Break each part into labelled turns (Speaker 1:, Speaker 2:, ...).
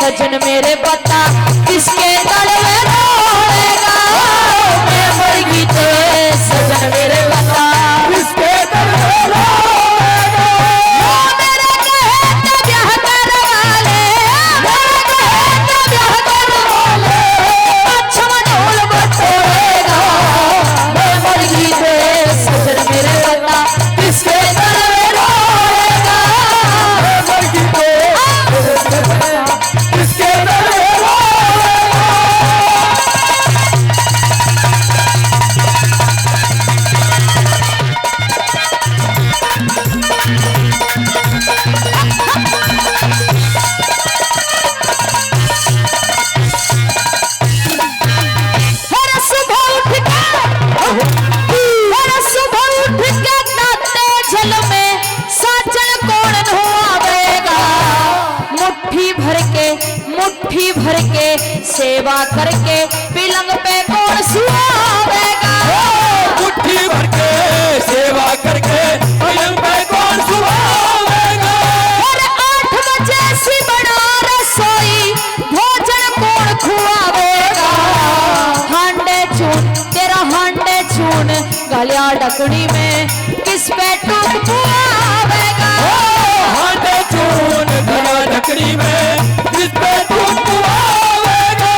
Speaker 1: सजन मेरे बता किसके गले में रोएगा। मैं मर गई तो सजन मेरे बता किसके गले में रोएगा। मेरे कहे तो ब्याह करवा ले, मेरे कहे तो ब्याह करवा ले, अच्छा ढोल बटोरेगा। मैं मर गई तो सजन मेरे बता किसके गले में रोएगा। मैं मर गई तो किसके गले में रोएगा। मुट्ठी भर के सेवा करके पिलंग पे कौन सुहावेगा।
Speaker 2: मुट्ठी भर के सेवा करके पिलंग पे कौन सुहावेगा।
Speaker 1: और 8 बजे सी बना रसोई भोजन कौन खुआवेगा। हांडे चून तेरा हांडे चून गलिया डकड़ी में किस पे टूट पुआवेगा।
Speaker 2: हांडे चून गलिया डकड़ी में किस पे टूट पुआवेगा।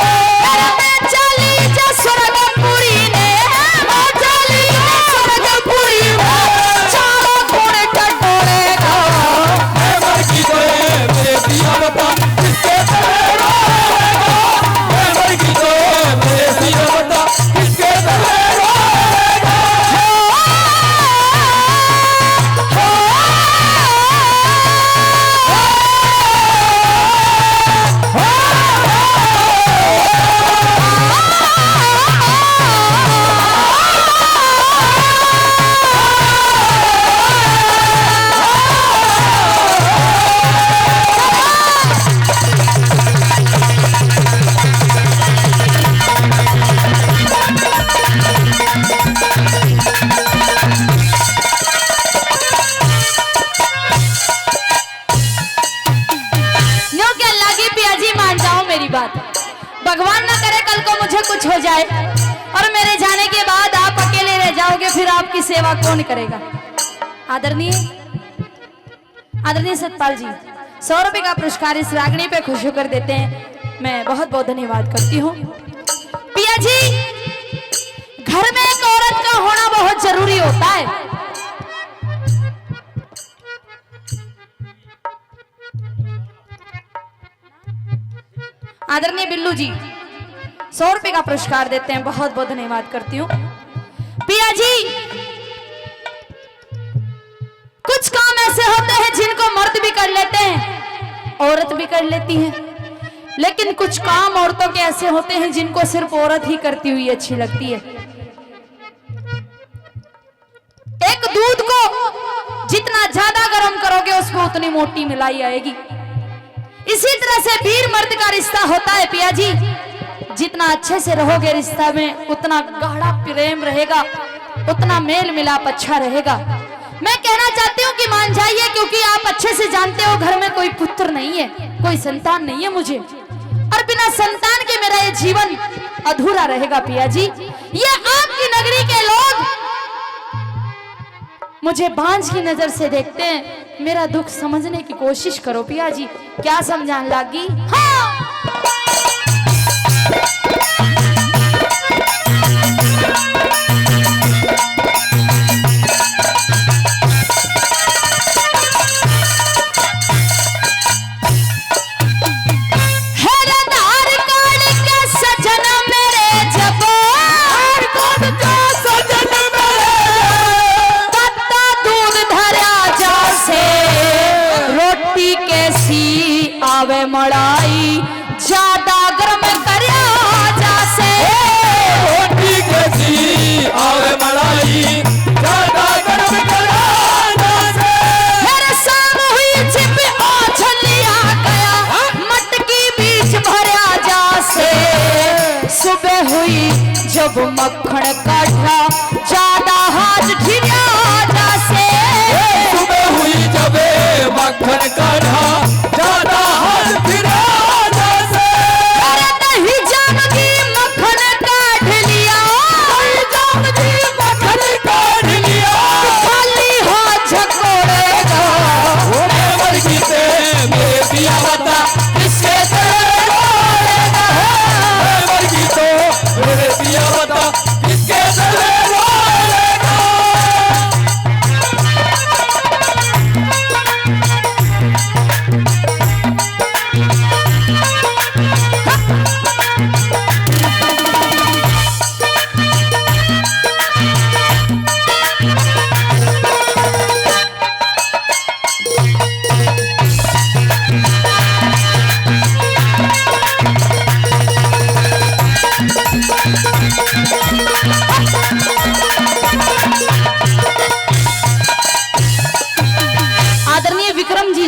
Speaker 1: मैं चली जा स्वर्गपुरी ने, मैं चली जा स्वर्गपुरी में चारों कोने टटोरेगा।
Speaker 2: मैं मर गई तो मेरे पिया बता किसके गले में रोएगा। मैं मर गई तो मेरे पिया बता किसके गले में रोएगा।
Speaker 1: भगवान ना करे कल को मुझे कुछ हो जाए और मेरे जाने के बाद आप अकेले रह जाओगे, फिर आपकी सेवा कौन करेगा। आदरणीय सतपाल जी 100 रुपए का पुरस्कार इस रागनी पे खुश होकर देते हैं। मैं बहुत बहुत धन्यवाद करती हूँ। पिया जी, घर में एक औरत का होना बहुत जरूरी होता है। आदरणीय बिल्लू जी 100 रुपए का पुरस्कार देते हैं। बहुत बहुत धन्यवाद करती हूँ। पिया जी, कुछ काम ऐसे होते हैं जिनको मर्द भी कर लेते हैं, औरत भी कर लेती है, लेकिन कुछ काम औरतों के ऐसे होते हैं जिनको सिर्फ औरत ही करती हुई अच्छी लगती है। एक दूध को जितना ज्यादा गर्म करोगे उसमें उतनी मोटी मलाई आएगी। इसी तरह से वीर मर्द का रिश्ता होता है पिया जी। जितना अच्छे से रहोगे रिश्ता में उतना गाढ़ा प्रेम रहेगा, उतना मेल मिलाप अच्छा रहेगा। मैं कहना चाहती हूँ कि मान जाइए, क्योंकि आप अच्छे से जानते हो घर में कोई पुत्र नहीं है, कोई संतान नहीं है मुझे, और बिना संतान के मेरा ये जीवन अधूरा रहेगा पिया जी। ये आपकी नगरी के लोग मुझे बांझ की नजर से देखते हैं। मेरा दुख समझने की कोशिश करो पिया जी। क्या समझाने लगी? हाँ। मड़ाई ज्यादा गर्म करया जासे,
Speaker 2: रोटी कैसी आवे मलाई ज्यादा गर्म करया जासे।
Speaker 1: मेरे साम हुई छिप आ छलिया गया, मटकी बीच भरया जासे। सुबह हुई जब मक्खन काढ़ा ज्यादा हाथ ढिया जासे।
Speaker 2: सुबह हुई जब मक्खन काढ़ा ज्यादा हाथ फिरा जासे।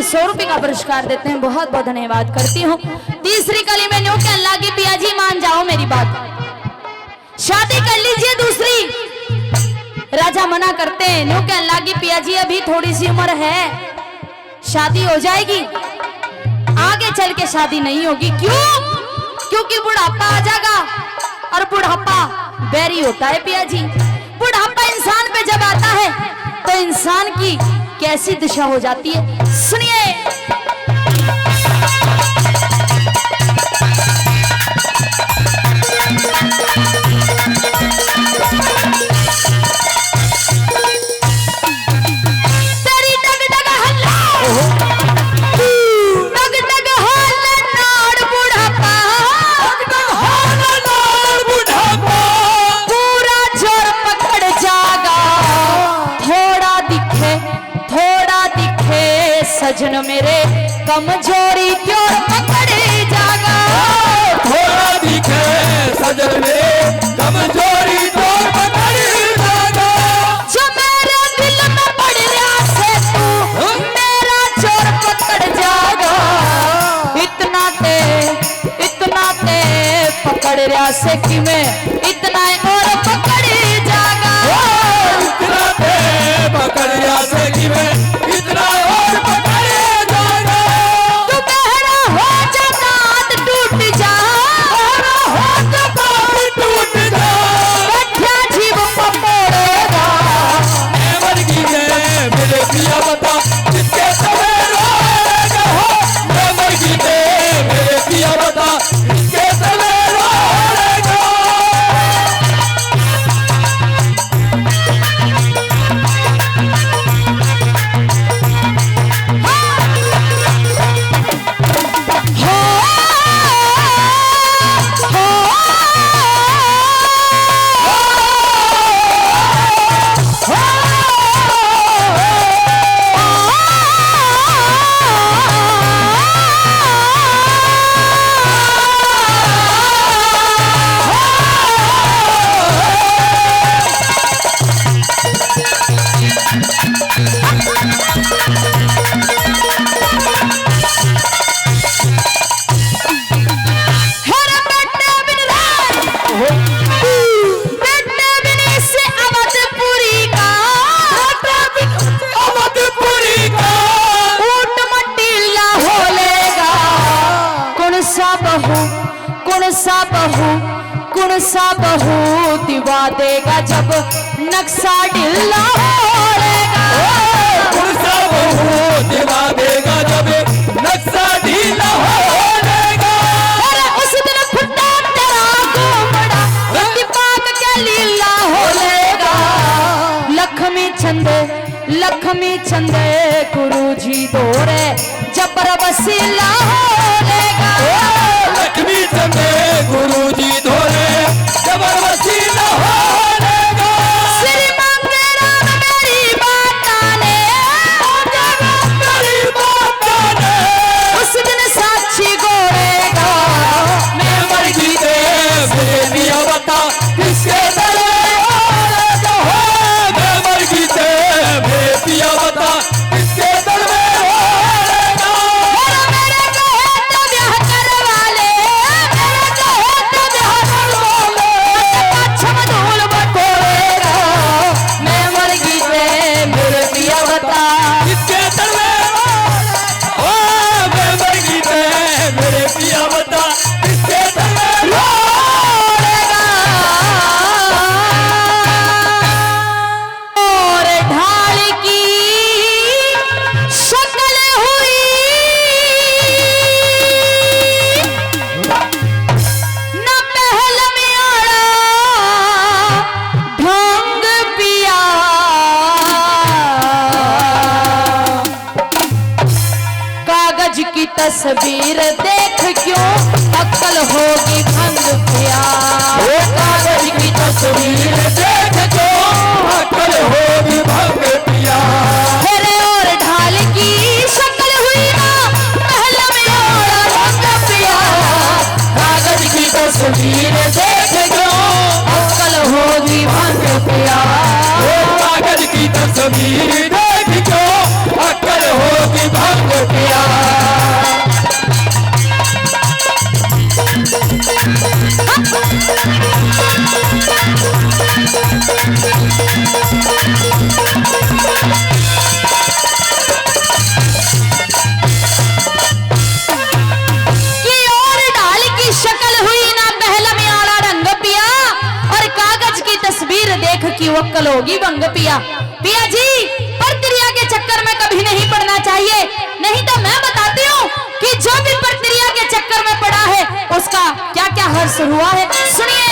Speaker 1: 100 रुपए का पुरस्कार देते हैं। बहुत बहुत धन्यवाद करती हूँ। तीसरी कली में न्यू कहने लगी पिया जी मान जाओ मेरी बात, शादी कर लीजिए दूसरी। राजा मना करते हैं। न्यू कहने लगी पिया जी अभी थोड़ी सी उम्र है, शादी हो जाएगी, आगे चल के शादी नहीं होगी। क्यों? क्योंकि बुढ़ापा आ जाएगा और बुढ़ापा बैरी होता है पिया जी। बुढ़ापा इंसान पे जब आता है तो इंसान की कैसी दिशा हो जाती है, सुनिए। तेरी डग डग हल्ला, डग डग हल्ला नाड़ बुढ़ापा, पूरा जोर पकड़ जागा, थोड़ा दिखे सजन मेरे कमजोरी क्यों पकड़ जागा,
Speaker 2: थोड़ा दिखे सजन में कमजोरी तो पकड़ जागा।
Speaker 1: जो मेरे दिल में पड़ रहा से तू मेरा जोर पकड़ जागा, इतना ते पकड़ रहा से कि मैं इतना और पकड़ जागा,
Speaker 2: इतना ते पकड़ या से कि मैं इतना और पकड़ जागा।
Speaker 1: तू बहरा हो जा दांत टूट जा,
Speaker 2: हो तो बात टूट जा,
Speaker 1: बैठा जीव पपोड़ेगा,
Speaker 2: मैं मर गई है मेरे पिया बता किसके तले रोएगा हो, मैं मर गई है मेरे पिया बता किसके तले रोएगा।
Speaker 1: कौन सा बहू दिवा देगा जब नक्शा ढिल्ला होएगा,
Speaker 2: कौन सा बहू दिवा देगा जब नक्शा ढीला होएगा।
Speaker 1: अरे उस दिन खुदा तेरा घूमड़ा दिमाग के लीला होएगा, लक्ष्मी चंदे गुरुजी दोरे जबर वसीला होएगा,
Speaker 2: लक्ष्मी चंदे गुरुजी धोरे जबर वसीला होएगा।
Speaker 1: श्री मांगे राम मेरी माता ने,
Speaker 2: मेरी माता ने
Speaker 1: उस दिन साक्षी गोरेगा,
Speaker 2: मैं मर गई है मेरे पिया बता किसके तले रोएगा हो, मैं मर गई है मेरे पिया बता किसके तले रोएगा।
Speaker 1: मेरे कहे तो ब्याह करवा ले, मेरे कहे तो ब्याह करवा ले, पाछम धूल बटोरेगा, मैं मर गई थे मेरे पिया बता
Speaker 2: किसके तले रोएगा, ओ मैं मर गई है मेरे पिया बता किसके तले
Speaker 1: रोएगा। और ढाल की शक्ल हुई न महल में आड़ा ढंग पिया, कागज की तस्वीर देख क्यों अक्ल होगी भंग पिया, कागज की तस्वीर
Speaker 2: देख जो अकल होगी भंग पिया।
Speaker 1: तेरे और ढाल की शक्ल हुई ना महल में आड़ा ढंग पिया, कागज की तस्वीर देख क्यों अक्ल होगी भंग पिया,
Speaker 2: कागज की तस्वीर देख जो अकल होगी भंग पिया।
Speaker 1: की वक्कल होगी भंग पिया। पिया जी परक्रिया के चक्कर में कभी नहीं पड़ना चाहिए, नहीं तो मैं बताती हूँ कि जो भी परक्रिया के चक्कर में पड़ा है उसका क्या क्या हर्ष हुआ है, सुनिए।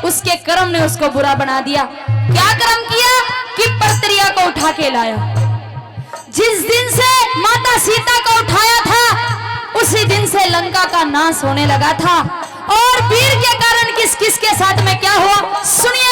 Speaker 1: उसके कर्म ने उसको बुरा बना दिया। क्या कर्म किया कि परत्रिया को उठा के लाया। जिस दिन से माता सीता को उठाया था उसी दिन से लंका का नाश होने लगा था। और वीर के कारण किस किस के साथ में क्या हुआ सुनिए।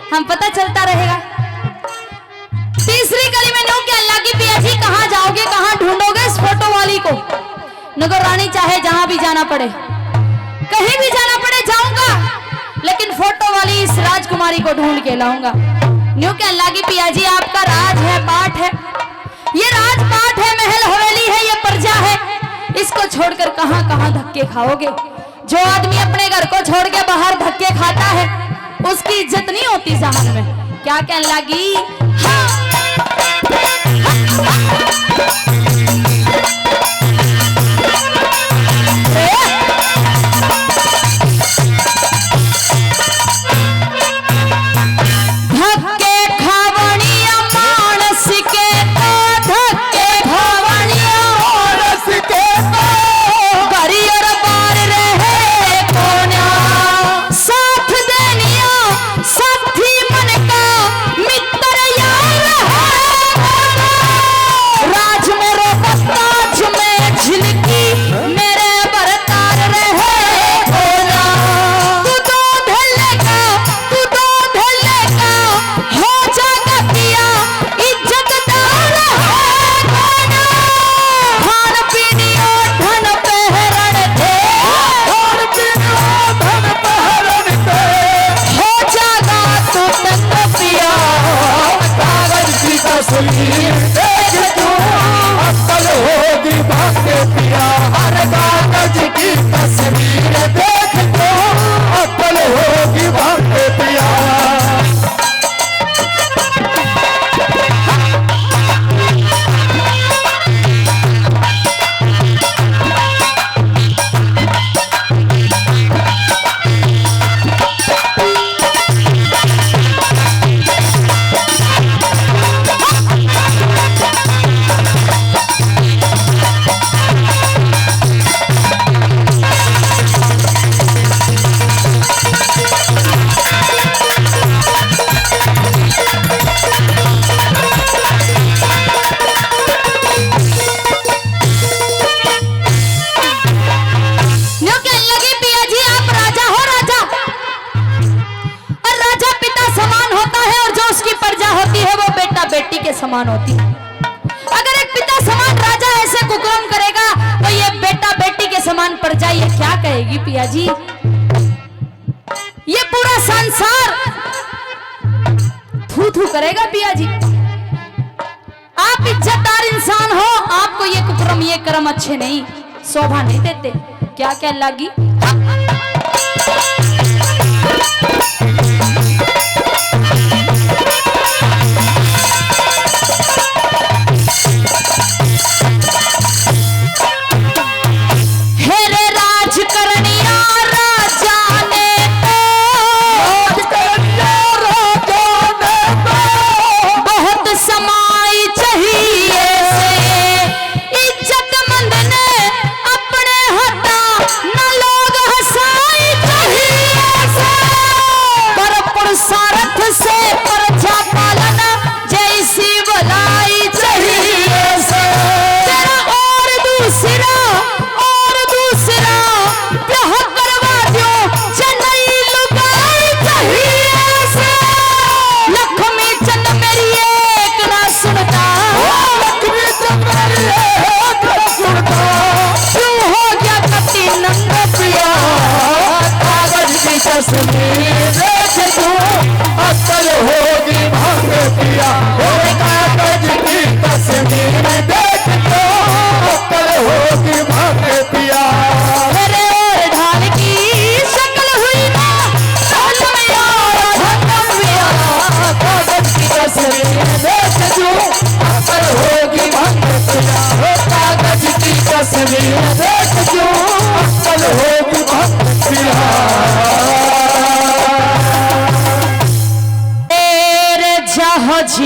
Speaker 1: हम पता चलता रहेगा। तीसरी कली में न्यू कि अल्लाह की पिया जी कहां जाओगे, कहां ढूंढोगे इस फोटो वाली को। नगर रानी चाहे जहां भी जाना पड़े, कहीं भी जाना पड़े जाऊंगा, लेकिन फोटो वाली इस राजकुमारी को ढूंढ के लाऊंगा। न्यू कि अल्लाह की पिया जी आपका राज है, पाठ है, ये राजपाट है, महल हवेली है, ये प्रजा है, इसको छोड़कर कहां कहां धक्के खाओगे। जो आदमी अपने घर को छोड़ के बाहर धक्के खाता है उसकी इज्जत नहीं होती जहान में। क्या कहने लगी? समान होती है। अगर एक पिता समान राजा ऐसे कुकर्म करेगा तो ये बेटा बेटी के समान प्रजा ये क्या कहेगी पिया जी? ये पूरा संसार थू थू करेगा पिया जी। आप इज्जतदार इंसान हो, आपको ये कुकर्म ये कर्म अच्छे नहीं शोभा नहीं देते। क्या क्या लगी?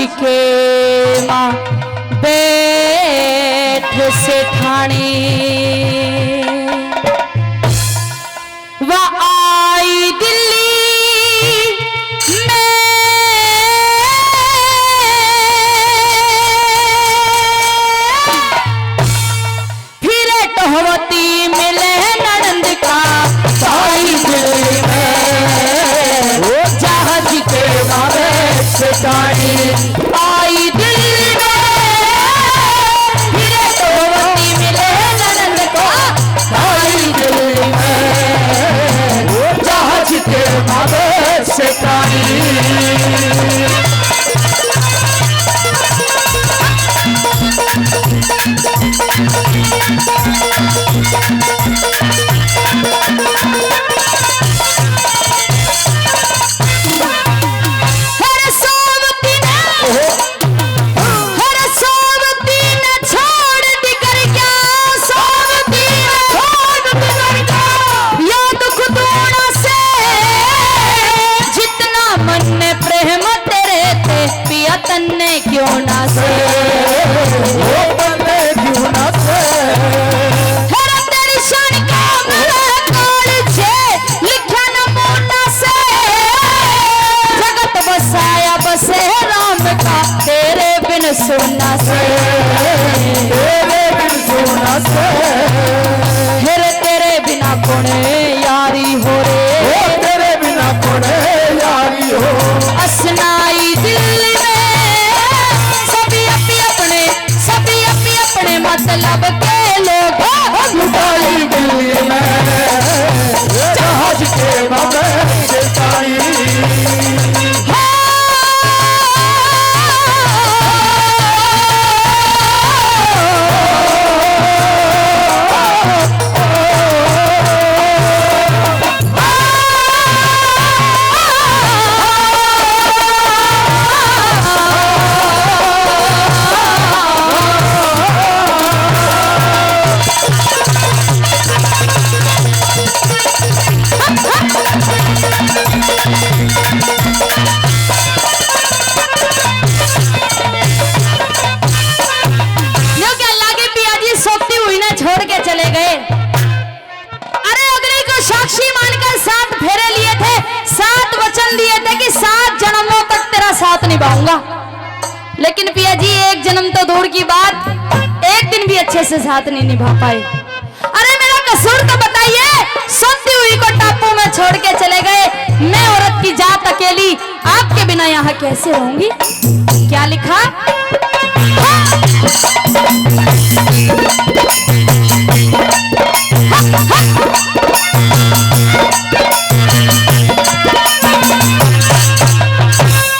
Speaker 1: के माँ बैठ से ठाणी वह आई दिल्ली में फिर टहवती मिले ननंद का आई दिल्ली में वो जहाज के माँ बैठ से ठाणी आई दिल्ली में फिर टहवती मिले ननंद का तन्ने क्यों ना से
Speaker 2: तन्ने क्यों ना से
Speaker 1: हेरा तेरी शान का मेरे काल छे लिखा नमूना से जगत बसाया बसे राम का तेरे बिन सोना से
Speaker 2: तेरे बिन सोना से
Speaker 1: हेरे तेरे बिना कोने यारी हो रे
Speaker 2: तेरे बिना कोने यारी हो
Speaker 1: असनाई दिल्ली में सभी अपने मतलब के लोग
Speaker 2: लुटाई दिल्ली में जहाज के मगर
Speaker 1: छोड़ के चले गए। अरे अग्नि को साक्षी मानकर 7 फेरे लिए थे, 7 वचन दिए थे कि 7 जन्मों तक तेरा साथ निभाऊंगा। लेकिन पिया जी एक जन्म तो दूर की बात, एक दिन भी अच्छे से साथ नहीं निभा पाए। अरे मेरा कसूर तो बताइए, सोती हुई को टापू में छोड़ के चले गए। मैं औरत की जात अकेली आपके बिना यहाँ कैसे रहूंगी। क्या लिखा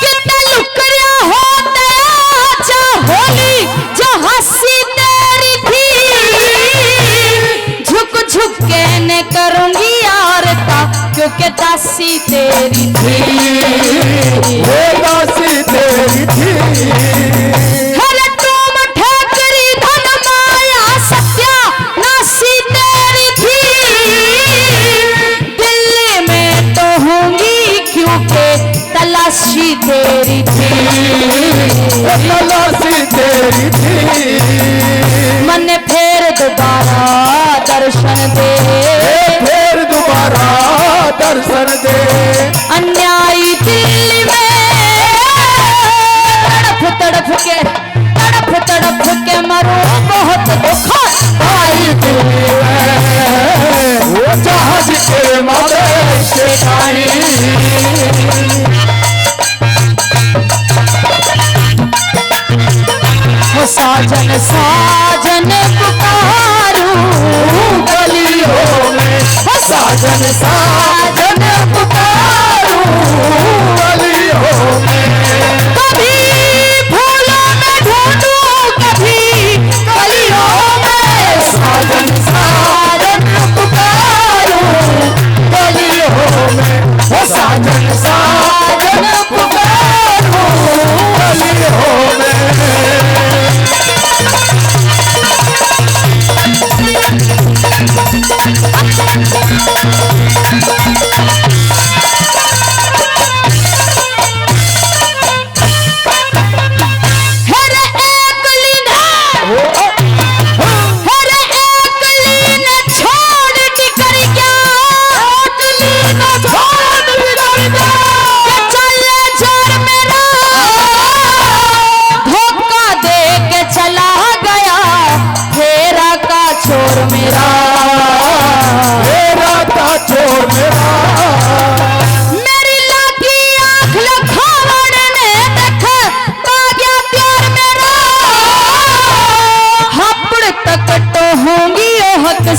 Speaker 1: कितने लुकड़िया होते आजा होली जो हंसी तेरी थी, झुक झुक के न करूंगी यार का क्योंकि दासी तेरी थी,
Speaker 2: दासी तेरी थी।
Speaker 1: तलाशी तेरी थी,
Speaker 2: तलाशी तेरी थी।
Speaker 1: मन फेर दोबारा दर्शन दे,
Speaker 2: फिर दोबारा दर्शन दे।
Speaker 1: अन्यायी दिल्ली में तड़प के मरो बहुत दुख
Speaker 2: आई दिल्ली में वो जहाज के मारे शिकाई।
Speaker 1: साजन साजन पुकारूं
Speaker 2: गलियों में, साजन साजन पुकारूं गलियों में।
Speaker 1: कभी फूलों में ढूंढूं कभी गलियों में,
Speaker 2: साजन साजन पुकारूं गलियों में, साजन साजन पुकारूं गलियों में।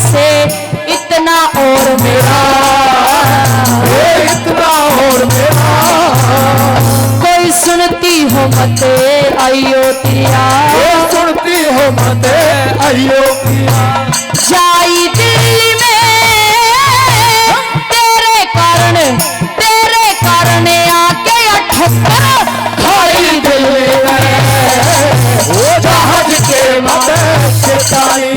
Speaker 1: से इतना और मेरा,
Speaker 2: इतना और मेरा।
Speaker 1: कोई सुनती हो मत आइयो तिया,
Speaker 2: सुनती हो मत आइयो तिया।
Speaker 1: जाई दिल्ली में तेरे कारण आके अठक्कर
Speaker 2: खाई दिल्ली में वो जहाज के मत शिकाई।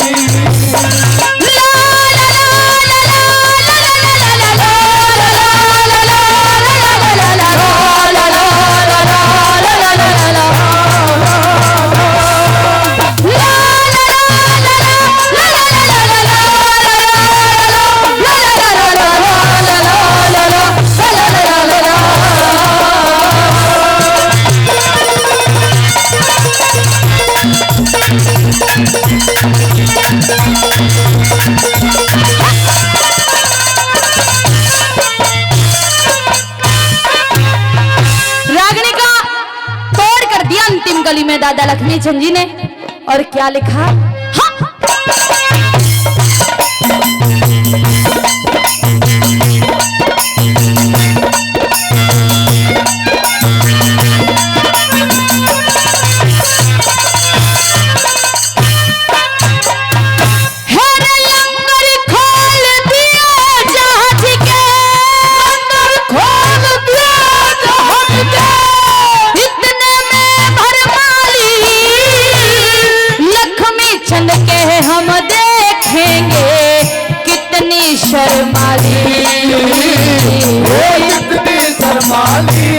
Speaker 1: गली में दादा लक्ष्मी चंद जी ने। और क्या लिखा? हाँ। हम देखेंगे कितनी शर्माली,
Speaker 2: कितनी शर्माली।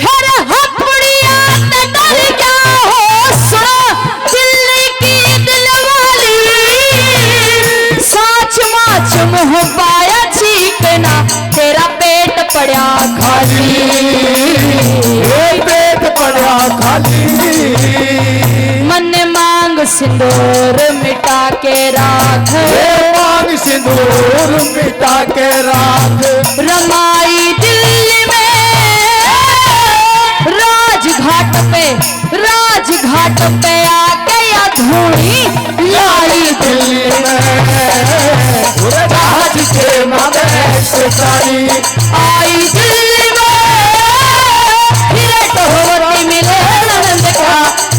Speaker 1: हर हपड़िया ते डर क्या हो, सुनो दिल्ली की दिलवाली। साच माच मुँह पाया चीकना, तेरा पेट पड़ा खाली,
Speaker 2: पेट पड़ा खाली।
Speaker 1: मन मांग सिंदूर मिटा के राख,
Speaker 2: मांग सिंदूर मिटा के राख।
Speaker 1: रमाई दिल्ली में राजघाट पे आके या धूनी लाई दिल्ली में।
Speaker 2: जहाज के माथे से साड़ी
Speaker 1: आई दिल्ली में, फिर टोहरी मिले नंद का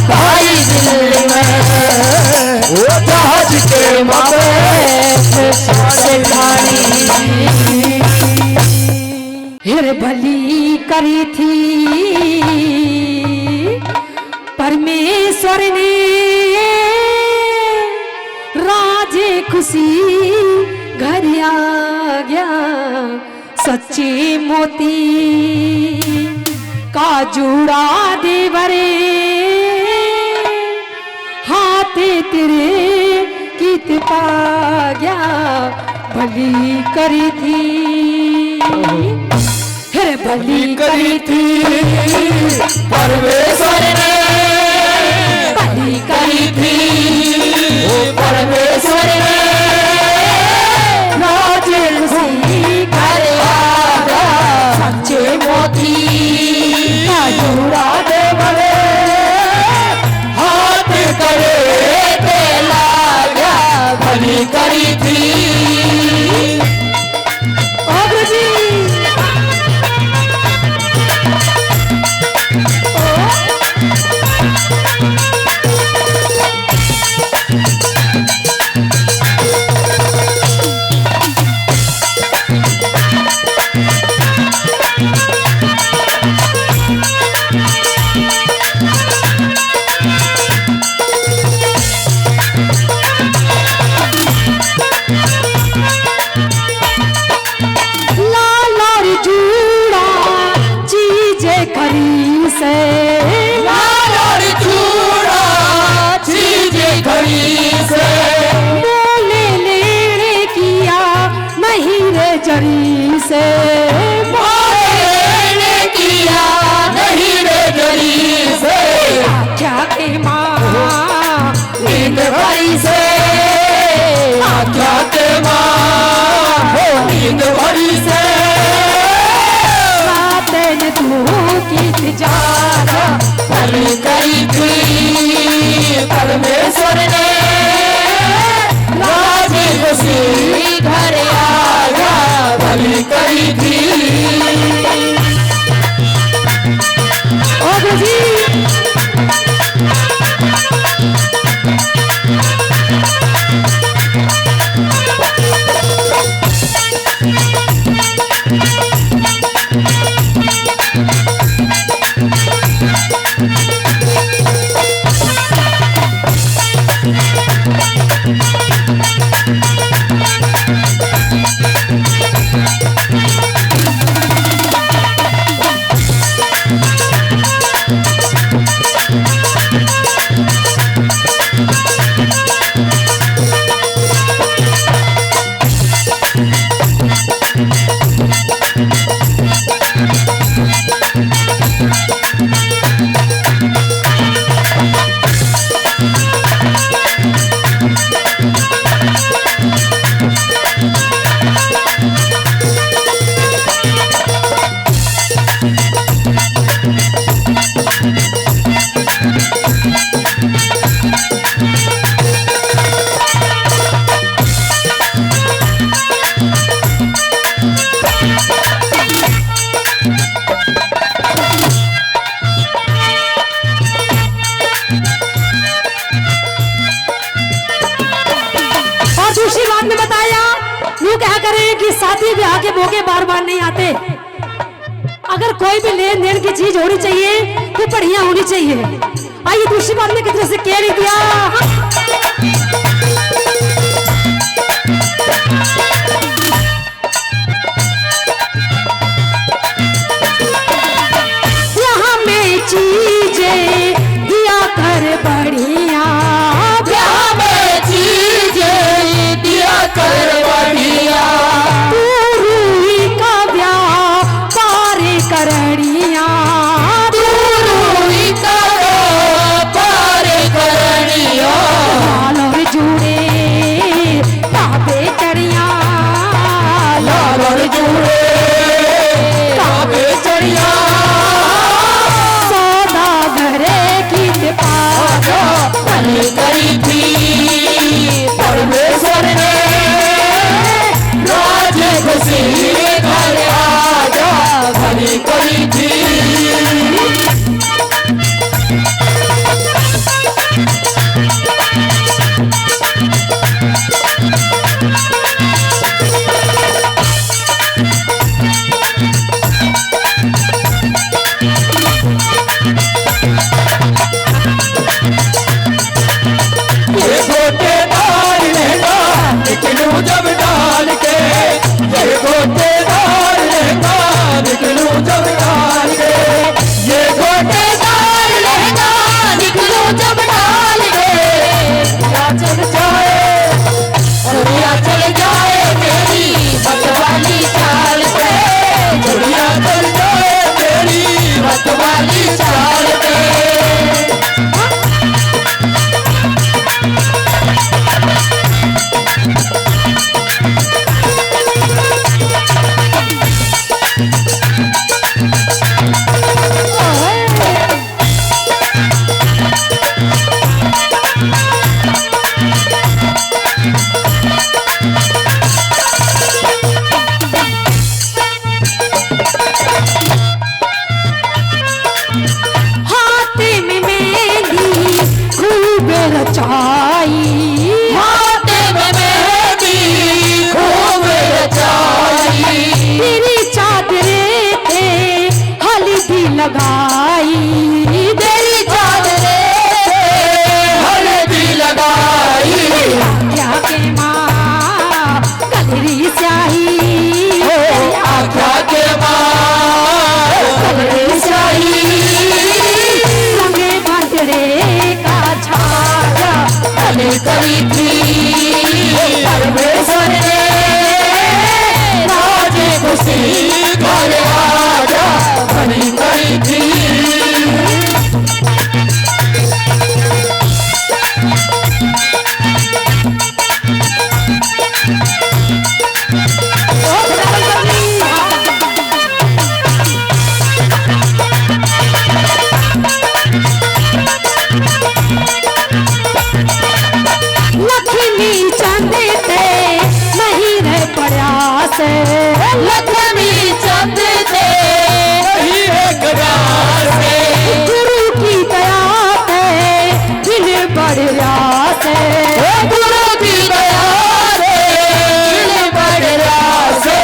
Speaker 1: भाई दिल्ली में।
Speaker 2: जहाज के माथे
Speaker 1: से ठानी हिर भली करी थी परमेश्वर ने, राजे खुशी घर आ गया सच्चे मोती का जूड़ा देवरे, हाथे तेरे गीत पा गया भली करी थी, फिर भली करी थी
Speaker 2: परमेश्वर ने,
Speaker 1: भली करी थी
Speaker 2: परमेश्वर ने।
Speaker 1: राजे खुशी घर आ गया सच्चे मोती का जूड़ा देवरे,
Speaker 2: हाथ करे
Speaker 1: तेला गया
Speaker 2: भली करी थी।
Speaker 1: ओ गुरुजी लाल और जूड़ा चीजें खरी से,
Speaker 2: लाल और चूड़ा चीजें खरी से,
Speaker 1: बोले लेने किया नहीं रे जरी से,
Speaker 2: बोले किया नहीं रे जरी से।
Speaker 1: क्या के माँ
Speaker 2: नींद भरी से आख्या के माँ हो नींद भरी से।
Speaker 1: बातें तू की जाना
Speaker 2: भली करी थी परमेश्वर ने, राजी खुशी
Speaker 1: घर आ गया
Speaker 2: भली करी थी।
Speaker 1: ओ गुरुजी भी लेन देन की चीज होनी चाहिए तो बढ़िया होनी चाहिए। आइए दूसरी बात में कितने से कह रही दिया यहाँ में चीजें दिया कर बढ़िया,
Speaker 2: यहाँ में चीजें दिया कर बढ़िया,
Speaker 1: तू रूही का व्यापार करनिया,
Speaker 2: तू रूही का व्यापार करनिया,
Speaker 1: लाल और जुड़े ताबे चढ़िया,
Speaker 2: लाल और जुड़े ताबे चढ़िया,
Speaker 1: सौदा घरे की पाजा
Speaker 2: भली करी थी परमेश्वर ने, राजे खुशी घर आजा भली करी थी। ये गोटेदार लहंगा निकलूं जब डाल के, ये गोटेदार लहंगा निकलूं जब डाल के, ये गोटेदार लहंगा निकलूं जब डाल के, दुनिया चल जाए दुनिया चल जाए तेरी मतवाली चाल पे, दुनिया चल जाए तेरी मतवाली चाल पे।
Speaker 1: हाथे में मेहंदी खूब रचाई,
Speaker 2: हाथे में मेहंदी खूब रचाई,
Speaker 1: तेरी चादरे पे हल्दी लगाई,
Speaker 2: तेरी चादरे हल्दी लगाई,
Speaker 1: क्या के माँ कलरी स्याही,
Speaker 2: आख्या के माँ कलरी स्याही,
Speaker 1: संगे बंदरे का छाया
Speaker 2: भली करी थी परमेश्वर ने, राजे खुशी घर आजा भली करी थी।
Speaker 1: लक्ष्मी चंद ते नहीं रह प्रयास,
Speaker 2: लक्ष्मी चंद थे वही एक रात से,
Speaker 1: गुरु की दया से दिल बढ़ रास,
Speaker 2: गुरु की दया से दिल बढ़ रहा से,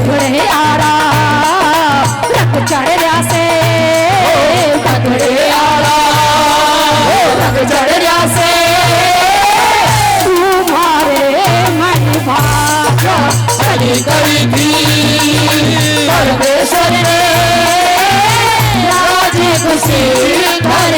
Speaker 1: थोड़े आरा रख चढ़ रहा से,
Speaker 2: पकड़े आला रंग चढ़ रहा से,
Speaker 1: तुम्हारे मन भागा
Speaker 2: भली करी थी परमेश्वर ने, राजे खुशी घर